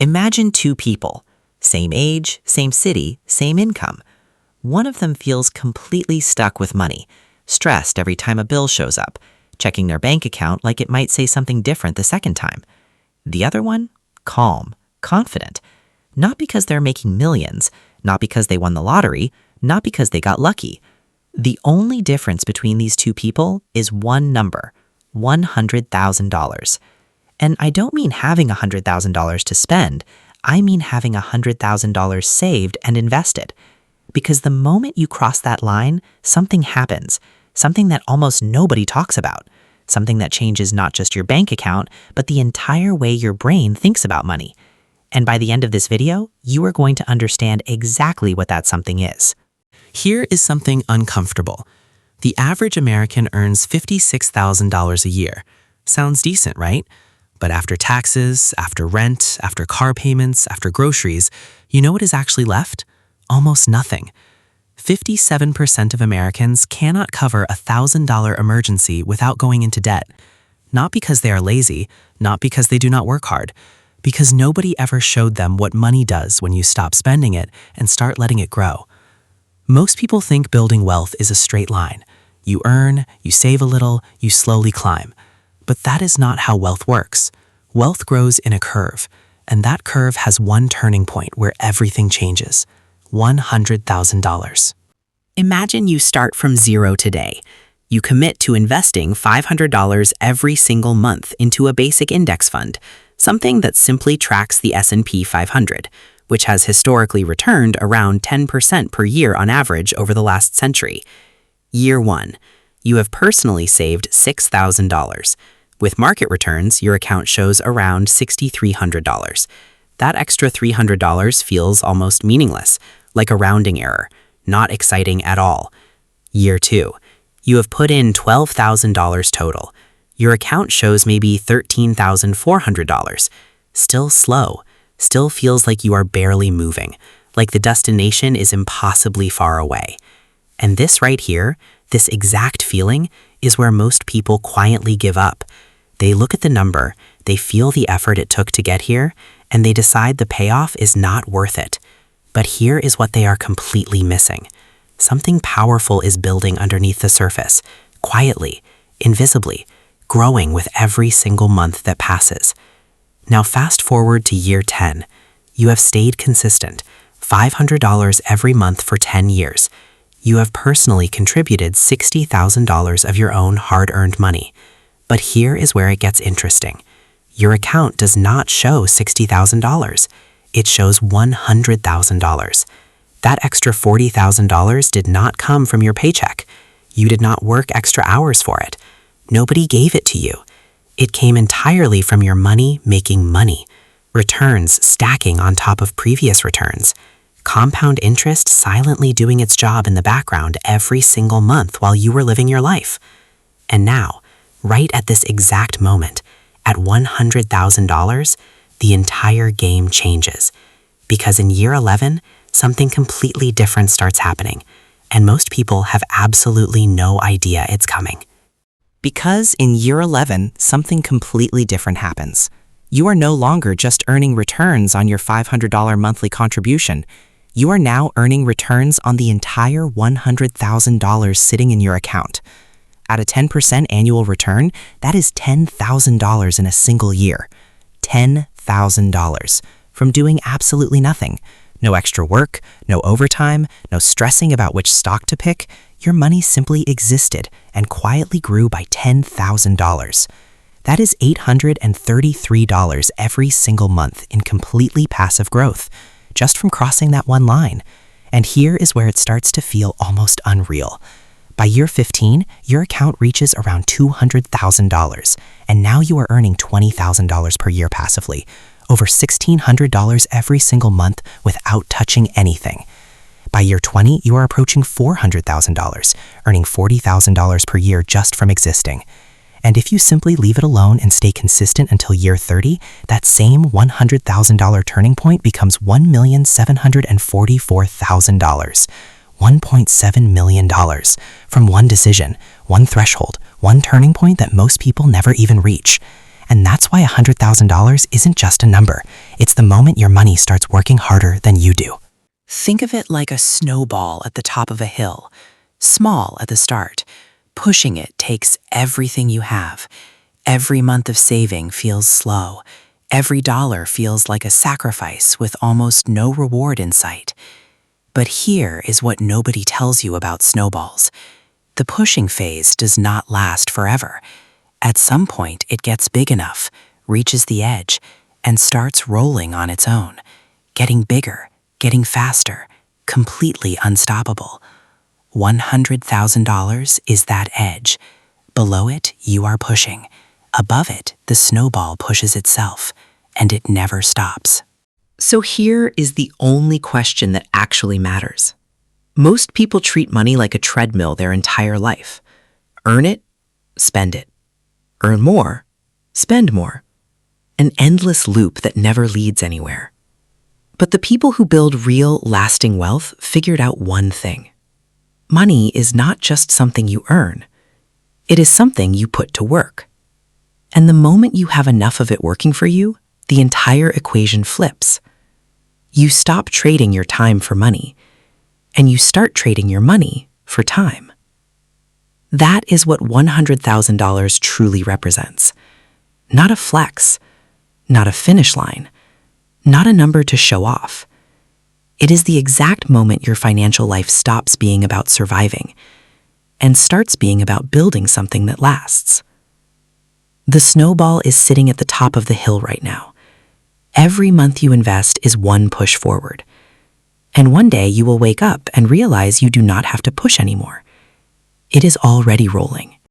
Imagine two people, same age, same city, same income. One of them feels completely stuck with money, stressed every time a bill shows up, checking their bank account like it might say something different the second time. The other one, calm, confident. Not because they're making millions, not because they won the lottery, not because they got lucky. The only difference between these two people is one number, $100,000. And I don't mean having $100,000 to spend, I mean having $100,000 saved and invested. Because the moment you cross that line, something happens, something that almost nobody talks about, something that changes not just your bank account, but the entire way your brain thinks about money. And by the end of this video, you are going to understand exactly what that something is. Here is something uncomfortable. The average American earns $56,000 a year. Sounds decent, right? But after taxes, after rent, after car payments, after groceries, you know what is actually left? Almost nothing. 57% of Americans cannot cover a $1,000 emergency without going into debt. Not because they are lazy, not because they do not work hard, because nobody ever showed them what money does when you stop spending it and start letting it grow. Most people think building wealth is a straight line. You earn, you save a little, you slowly climb. But that is not how wealth works. Wealth grows in a curve, and that curve has one turning point where everything changes. $100,000. Imagine you start from zero today. You commit to investing $500 every single month into a basic index fund, something that simply tracks the S&P 500, which has historically returned around 10% per year on average over the last century. Year 1. You have personally saved $6,000. With market returns, your account shows around $6,300. That extra $300 feels almost meaningless, like a rounding error, not exciting at all. Year 2. You have put in $12,000 total. Your account shows maybe $13,400. Still slow, still feels like you are barely moving, like the destination is impossibly far away. And this right here, this exact feeling, is where most people quietly give up. They look at the number, they feel the effort it took to get here, and they decide the payoff is not worth it. But here is what they are completely missing. Something powerful is building underneath the surface, quietly, invisibly, growing with every single month that passes. Now fast forward to year 10. You have stayed consistent, $500 every month for 10 years. You have personally contributed $60,000 of your own hard-earned money. But here is where it gets interesting. Your account does not show $60,000. It shows $100,000. That extra $40,000 did not come from your paycheck. You did not work extra hours for it. Nobody gave it to you. It came entirely from your money making money. Returns stacking on top of previous returns. Compound interest silently doing its job in the background every single month while you were living your life. And now, right at this exact moment, at $100,000, the entire game changes. Because in year 11, something completely different starts happening, and most people have absolutely no idea it's coming. Because in year 11, something completely different happens. You are no longer just earning returns on your $500 monthly contribution. You are now earning returns on the entire $100,000 sitting in your account. At a 10% annual return, that is $10,000 in a single year. $10,000 from doing absolutely nothing. No extra work, no overtime, no stressing about which stock to pick. Your money simply existed and quietly grew by $10,000. That is $833 every single month in completely passive growth, just from crossing that one line. And here is where it starts to feel almost unreal. By year 15, your account reaches around $200,000, and now you are earning $20,000 per year passively, over $1,600 every single month without touching anything. By year 20, you are approaching $400,000, earning $40,000 per year just from existing. And if you simply leave it alone and stay consistent until year 30, that same $100,000 turning point becomes $1,744,000. $1.7 million from one decision, one threshold, one turning point that most people never even reach. And that's why $100,000 isn't just a number. It's the moment your money starts working harder than you do. Think of it like a snowball at the top of a hill, small at the start. Pushing it takes everything you have. Every month of saving feels slow. Every dollar feels like a sacrifice with almost no reward in sight. But here is what nobody tells you about snowballs. The pushing phase does not last forever. At some point, it gets big enough, reaches the edge, and starts rolling on its own, getting bigger, getting faster, completely unstoppable. $100,000 is that edge. Below it, you are pushing. Above it, the snowball pushes itself, and it never stops. So here is the only question that actually matters. Most people treat money like a treadmill their entire life. Earn it, spend it. Earn more, spend more. An endless loop that never leads anywhere. But the people who build real, lasting wealth figured out one thing. Money is not just something you earn. It is something you put to work. And the moment you have enough of it working for you, the entire equation flips. You stop trading your time for money, and you start trading your money for time. That is what $100,000 truly represents. Not a flex, not a finish line, not a number to show off. It is the exact moment your financial life stops being about surviving and starts being about building something that lasts. The snowball is sitting at the top of the hill right now. Every month you invest is one push forward. And one day you will wake up and realize you do not have to push anymore. It is already rolling.